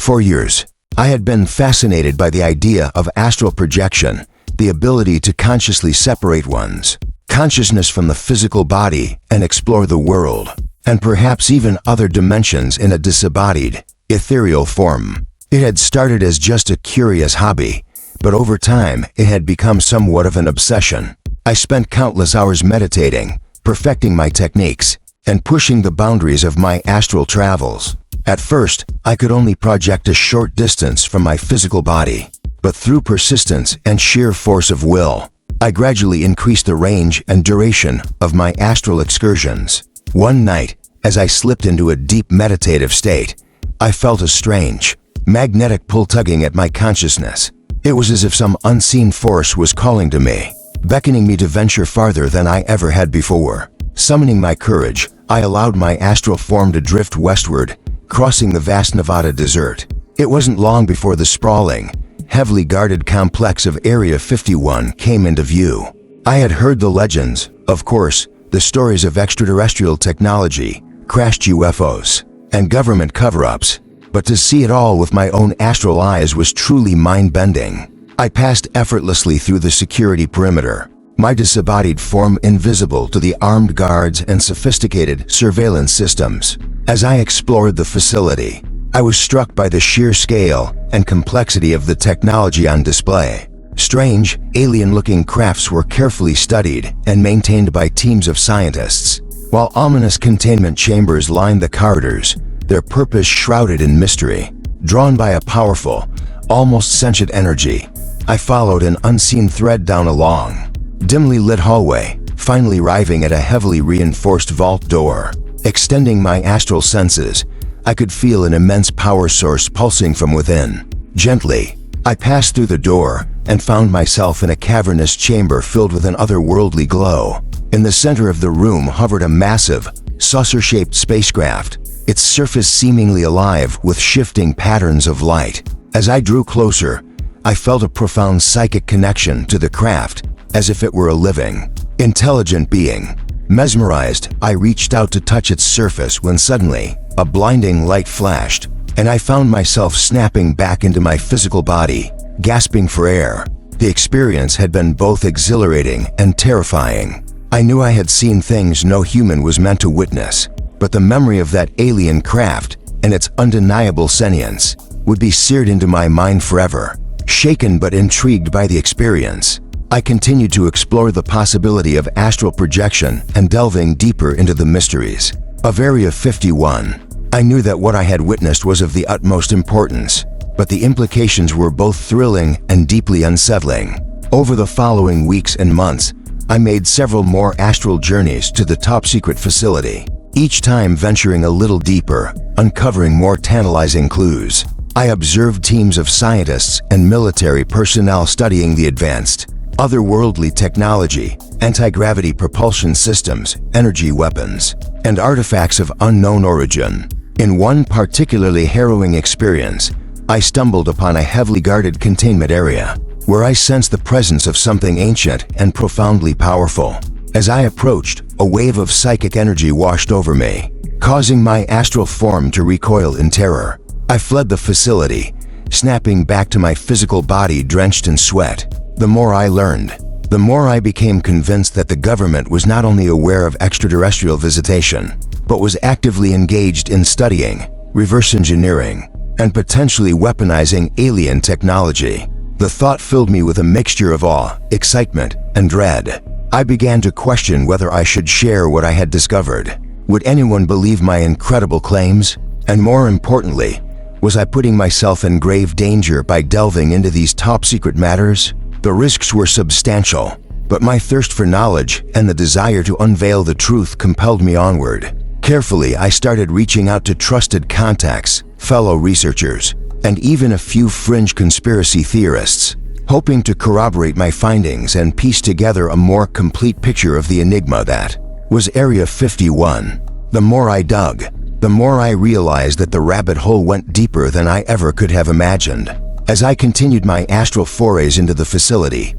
For years, I had been fascinated by the idea of astral projection, the ability to consciously separate one's consciousness from the physical body and explore the world, and perhaps even other dimensions in a disembodied, ethereal form. It had started as just a curious hobby, but over time it had become somewhat of an obsession. I spent countless hours meditating, perfecting my techniques, and pushing the boundaries of my astral travels. At first, I could only project a short distance from my physical body, but through persistence and sheer force of will, I gradually increased the range and duration of my astral excursions. One night, as I slipped into a deep meditative state, I felt a strange, magnetic pull tugging at my consciousness. It was as if some unseen force was calling to me, beckoning me to venture farther than I ever had before. Summoning my courage, I allowed my astral form to drift westward, crossing the vast Nevada desert. It wasn't long before the sprawling, heavily guarded complex of Area 51 came into view. I had heard the legends, of course, the stories of extraterrestrial technology, crashed UFOs, and government cover-ups, but to see it all with my own astral eyes was truly mind-bending. I passed effortlessly through the security perimeter, my disembodied form invisible to the armed guards and sophisticated surveillance systems. As I explored the facility, I was struck by the sheer scale and complexity of the technology on display. Strange, alien-looking crafts were carefully studied and maintained by teams of scientists, while ominous containment chambers lined the corridors, their purpose shrouded in mystery. Drawn by a powerful, almost sentient energy, I followed an unseen thread down a long, dimly lit hallway, finally arriving at a heavily reinforced vault door. Extending my astral senses, I could feel an immense power source pulsing from within. Gently, I passed through the door and found myself in a cavernous chamber filled with an otherworldly glow. In the center of the room hovered a massive, saucer-shaped spacecraft, its surface seemingly alive with shifting patterns of light. As I drew closer, I felt a profound psychic connection to the craft, as if it were a living, intelligent being. Mesmerized, I reached out to touch its surface when suddenly, a blinding light flashed, and I found myself snapping back into my physical body, gasping for air. The experience had been both exhilarating and terrifying. I knew I had seen things no human was meant to witness, but the memory of that alien craft and its undeniable sentience would be seared into my mind forever. Shaken but intrigued by the experience, I continued to explore the possibility of astral projection and delving deeper into the mysteries of Area 51. I knew that what I had witnessed was of the utmost importance, but the implications were both thrilling and deeply unsettling. Over the following weeks and months, I made several more astral journeys to the top-secret facility, each time venturing a little deeper, uncovering more tantalizing clues. I observed teams of scientists and military personnel studying the advanced, otherworldly technology, anti-gravity propulsion systems, energy weapons, and artifacts of unknown origin. In one particularly harrowing experience, I stumbled upon a heavily guarded containment area, where I sensed the presence of something ancient and profoundly powerful. As I approached, a wave of psychic energy washed over me, causing my astral form to recoil in terror. I fled the facility, snapping back to my physical body drenched in sweat. The more I learned, the more I became convinced that the government was not only aware of extraterrestrial visitation, but was actively engaged in studying, reverse engineering, and potentially weaponizing alien technology. The thought filled me with a mixture of awe, excitement, and dread. I began to question whether I should share what I had discovered. Would anyone believe my incredible claims? And more importantly, was I putting myself in grave danger by delving into these top-secret matters? The risks were substantial, but my thirst for knowledge and the desire to unveil the truth compelled me onward. Carefully, I started reaching out to trusted contacts, fellow researchers, and even a few fringe conspiracy theorists, hoping to corroborate my findings and piece together a more complete picture of the enigma that was Area 51. The more I dug, the more I realized that the rabbit hole went deeper than I ever could have imagined. As I continued my astral forays into the facility,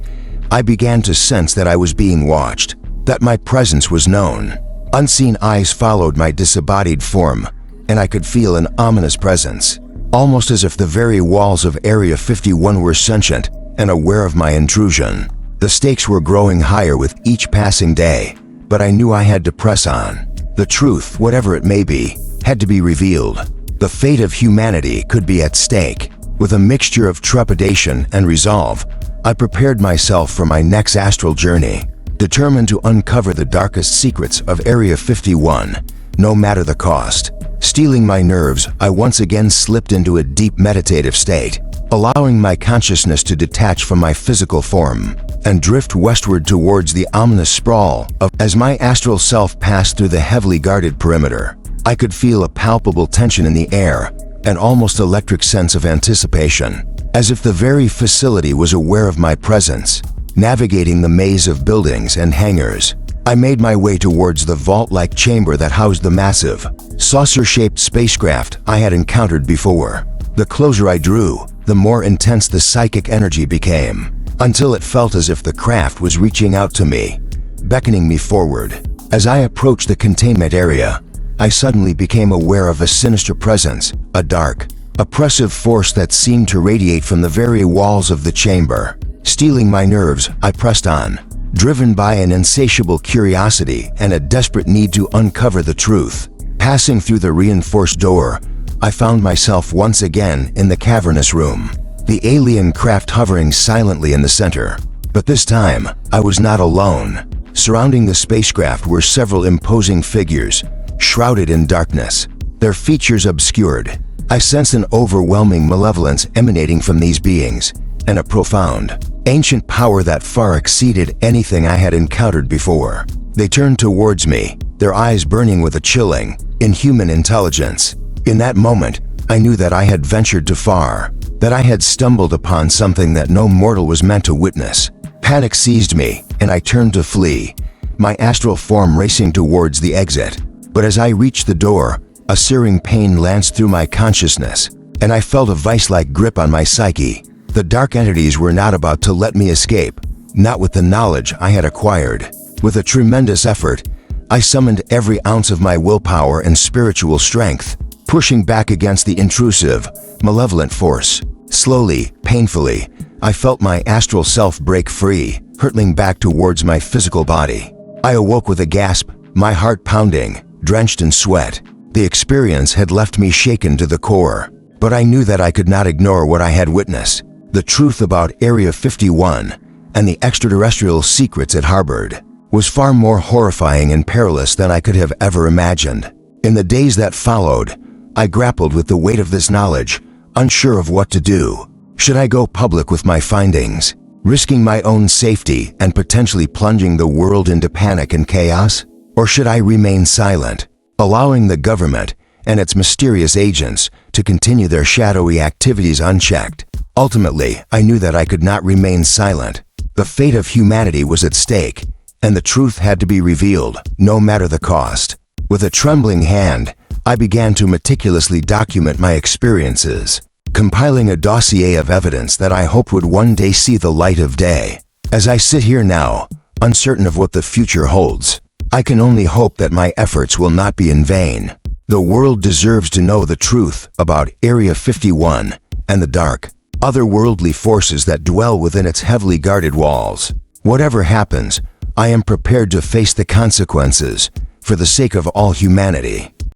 I began to sense that I was being watched, that my presence was known. Unseen eyes followed my disembodied form, and I could feel an ominous presence, almost as if the very walls of Area 51 were sentient and aware of my intrusion. The stakes were growing higher with each passing day, but I knew I had to press on. The truth, whatever it may be, had to be revealed. The fate of humanity could be at stake. With a mixture of trepidation and resolve, I prepared myself for my next astral journey, determined to uncover the darkest secrets of Area 51, no matter the cost. Steeling my nerves, I once again slipped into a deep meditative state, allowing my consciousness to detach from my physical form and drift westward towards the ominous sprawl of. As my astral self passed through the heavily guarded perimeter, I could feel a palpable tension in the air, an almost electric sense of anticipation, as if the very facility was aware of my presence. Navigating the maze of buildings and hangars, I made my way towards the vault-like chamber that housed the massive, saucer-shaped spacecraft I had encountered before. The closer I drew, the more intense the psychic energy became, until it felt as if the craft was reaching out to me, beckoning me forward. As I approached the containment area, I suddenly became aware of a sinister presence, a dark, oppressive force that seemed to radiate from the very walls of the chamber. Steeling my nerves, I pressed on, driven by an insatiable curiosity and a desperate need to uncover the truth. Passing through the reinforced door, I found myself once again in the cavernous room, the alien craft hovering silently in the center. But this time, I was not alone. Surrounding the spacecraft were several imposing figures, shrouded in darkness, their features obscured. I sensed an overwhelming malevolence emanating from these beings, and a profound, ancient power that far exceeded anything I had encountered before. They turned towards me, their eyes burning with a chilling, inhuman intelligence. In that moment, I knew that I had ventured too far, that I had stumbled upon something that no mortal was meant to witness. Panic seized me, and I turned to flee, my astral form racing towards the exit. But as I reached the door, a searing pain lanced through my consciousness, and I felt a vice-like grip on my psyche. The dark entities were not about to let me escape, not with the knowledge I had acquired. With a tremendous effort, I summoned every ounce of my willpower and spiritual strength, pushing back against the intrusive, malevolent force. Slowly, painfully, I felt my astral self break free, hurtling back towards my physical body. I awoke with a gasp, my heart pounding, drenched in sweat. The experience had left me shaken to the core, but I knew that I could not ignore what I had witnessed. The truth about Area 51 and the extraterrestrial secrets it harbored was far more horrifying and perilous than I could have ever imagined. In the days that followed, I grappled with the weight of this knowledge, unsure of what to do. Should I go public with my findings, risking my own safety and potentially plunging the world into panic and chaos? Or should I remain silent, allowing the government and its mysterious agents to continue their shadowy activities unchecked? Ultimately, I knew that I could not remain silent. The fate of humanity was at stake, and the truth had to be revealed, no matter the cost. With a trembling hand, I began to meticulously document my experiences, compiling a dossier of evidence that I hoped would one day see the light of day. As I sit here now, uncertain of what the future holds, I can only hope that my efforts will not be in vain. The world deserves to know the truth about Area 51 and the dark, otherworldly forces that dwell within its heavily guarded walls. Whatever happens, I am prepared to face the consequences for the sake of all humanity.